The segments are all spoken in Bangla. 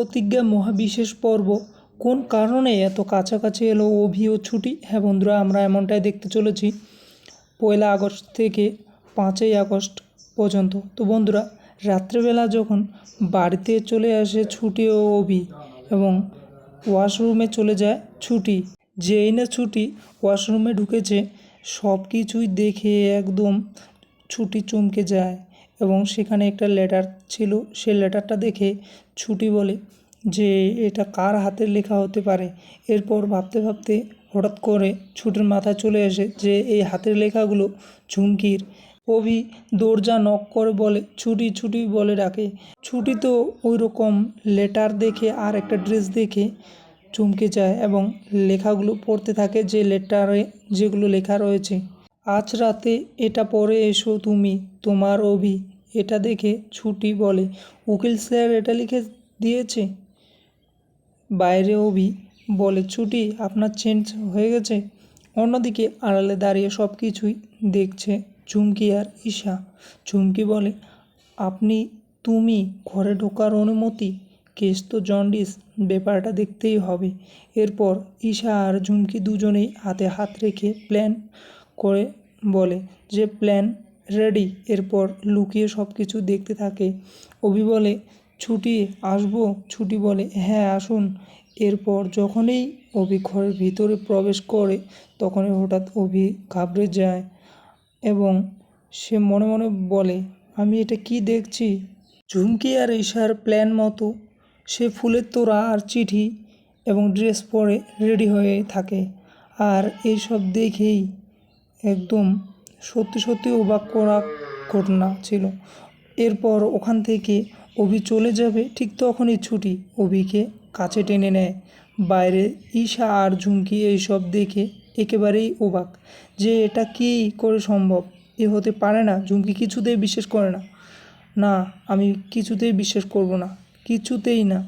প্রতিজ্ঞা মহাবিশেষ পর্ব কোন কারণে এত কাছাকাছি এলো অভি ও ছুটি। হ্যাঁ বন্ধুরা, আমরা এমনটাই দেখতে চলেছি 1 আগস্ট থেকে 5 আগস্ট পর্যন্ত। তো বন্ধুরা, রাত্রেবেলা যখন বাড়িতে চলে আসে ছুটি ও অভি এবং ওয়াশরুমে চলে যায় ছুটি, যেই না ছুটি ওয়াশরুমে ঢুকেছে সব কিছুই দেখে একদম ছুটি চমকে যায় এবং সেখানে একটা লেটার ছিল। সেই লেটারটা দেখে ছুটি বলে যে এটা কার হাতের লেখা হতে পারে। এরপর ভাবতে ভাবতে হঠাৎ করে ছুটির মাথায় চলে আসে যে এই হাতের লেখাগুলো ঝুমকির। অভি দরজা নক করে বলে ছুটি ছুটি বলে ডাকে। ছুটি তো ওই রকম লেটার দেখে আর একটা ড্রেস দেখে চমকে যায় এবং লেখাগুলো পড়তে থাকে যে লেটারে যেগুলো লেখা রয়েছে। আজ রাতে এটা পরে এসো তুমি, তোমার অভি। এটা দেখে ছুটি বলে উকিল স্যার এটা লিখে দিয়েছে। বাইরে অভি বলে ছুটি আপনার চেঞ্জ হয়ে গেছে। অন্যদিকে আড়ালে দাঁড়িয়ে সব কিছুই দেখছে ঝুমকি আর ঈশা। ঝুমকি বলে তুমি ঘরে ঢোকার অনুমতি, কেস তো জন্ডিস, ব্যাপারটা দেখতেই হবে। এরপর ঈশা আর ঝুমকি দুজনেই হাতে হাত রেখে প্ল্যান করে বলে যে প্ল্যান রেডি। এরপর লুকিয়ে সব কিছু দেখতে থাকে। অভি বলে ছুটি আসবো। ছুটি বলে হ্যাঁ আসুন। এরপর যখনই অভি ঘরের ভিতরে প্রবেশ করে তখনই হঠাৎ অভি ঘাবড়ে যায় এবং সে মনে মনে বলে আমি এটা কি দেখছি। ঝুমকি আর ঈশার প্ল্যান মতো সে ফুলের তোড়া আর চিঠি এবং ড্রেস পরে রেডি হয়ে থাকে। আর এইসব দেখেই একদম সত্যি সত্যি অবাক করা ঘটনা ছিল। এরপর ওখান থেকে অভি চলে যাবে, ঠিক তখনই ছুটি অভিকে কাছে টেনে নেয়। বাইরে ঈশা আর ঝুমকি এইসব দেখে একেবারেই অবাক যে এটা কী করে সম্ভব, এ হতে পারে না। ঝুমকি কিছুতেই বিশ্বাস করে না। না, আমি কিছুতেই বিশ্বাস করব না, কিছুতেই না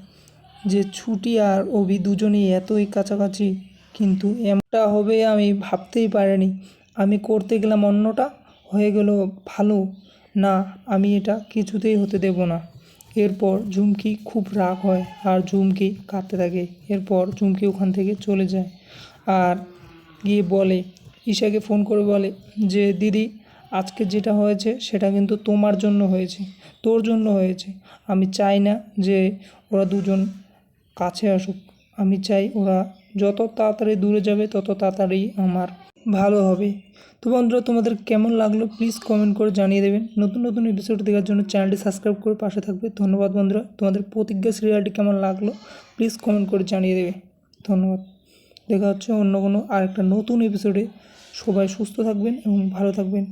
যে ছুটি আর অভি দুজনেই এতই কাছাকাছি। কিন্তু এমনটা হবে আমি ভাবতেই পারিনি। আমি করতে গেলাম অন্যটা, হয়ে গেল ভালো। না, আমি এটা কিছুতেই হতে দেব না। এরপর ঝুমকি খুব রাগ হয় আর ঝুমকি কাঁদতে থাকে। এরপর ঝুমকি ওখান থেকে চলে যায় আর গিয়ে বলে ঈশাকে ফোন করে বলে যে দিদি, আজকে যেটা হয়েছে সেটা কিন্তু তোমার জন্য হয়েছে, তোর জন্য হয়েছে। আমি চাই না যে ওরা দুজন কাছে আসুক। আমি চাই ওরা যত তাড়াতাড়ি দূরে যাবে তত তাড়াতাড়ি আমার ভালো হবে। তো বন্ধুরা, তোমাদের কেমন লাগলো প্লিজ কমেন্ট করে জানিয়ে দেবেন। নতুন নতুন এপিসোড দেখার জন্য চ্যানেলটি সাবস্ক্রাইব করে পাশে থাকবে। ধন্যবাদ বন্ধুরা। তোমাদের প্রতিজ্ঞা সিরিয়ালটি কেমন লাগলো প্লিজ কমেন্ট করে জানিয়ে দেবে। ধন্যবাদ। দেখা হচ্ছে অন্য কোনো আরেকটা নতুন এপিসোডে। সবাই সুস্থ থাকবেন এবং ভালো থাকবেন।